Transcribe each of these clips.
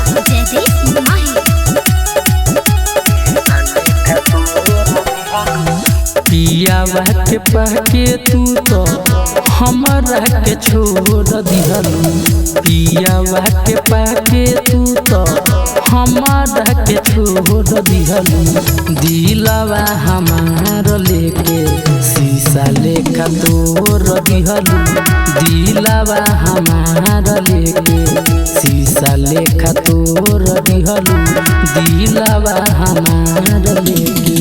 जयदीप माही। पियावा के पाके तू तो हमरा के छोड़ दिहलू। पियावा के पाके तू तो हमरा के छोड़ दिहलू। दिलवा हमार लेके शीशा लेखा तोड़ दिहलू। दिलवा हमार लेके शीशा लेखा तोड़ दिहलू। दिलवा हमार लेके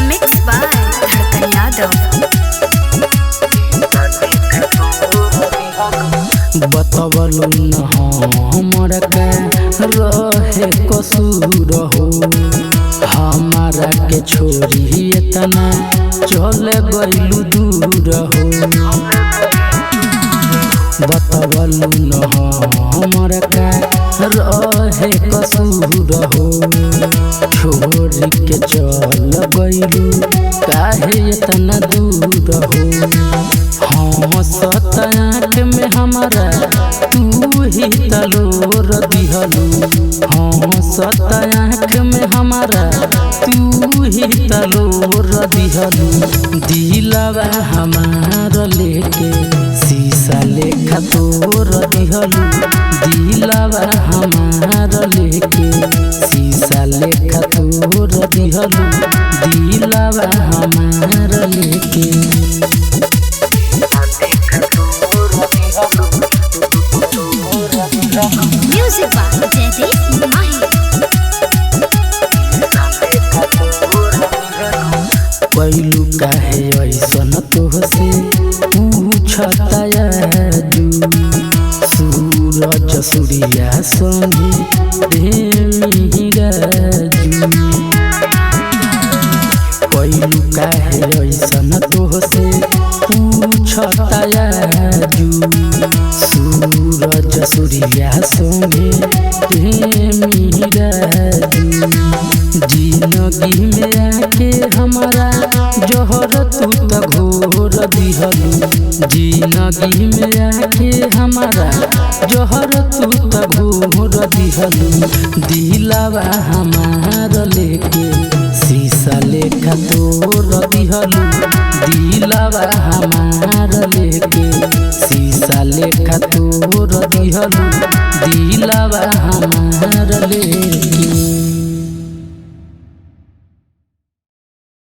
मिक्स बाय धड़कन यादव। बतवलू न हमरा का रहे कसूर हो। हमारा के छोड़ी इतना चल गइलू दूर हो। बतवलू न हमरा का रहे कसूर हो। छोड़ के चल गइलू काहे इतना दूर हो। हंसत आँख में हमारा तू ही तलोर दिहलू। हंसत आँख में हमारा तू ही तलोर दिहलू। दिलवा हमार लेके शीशा लेखा तोड़ दिहलू। दिलवा हमार लेके शीशा लेखा तोड़ दिहलू। दिलवा हमार लेके म्यूजिक बाय जयदीप माही। कैलू काहे ऐसन तोहसे पूछता याजू। सूरज सूर्या संगे प्रेमी राजू। कैलू काहे ऐसन तोहसे पूछता याजू। सूरज सूर्या संगे प्रेमी राजू। जिंदगी में आके हमारा जहर तू तो घोर दिहलू। जिंदगी में आके हमारा जहर तू तो घोर दिहलू। दिलवा हमार लेके शीशा लेखा तोड़ दिहलू। दिलवा हमार लेके शीशा लेखा तोड़ दिहलू। दिलवा हमार लेके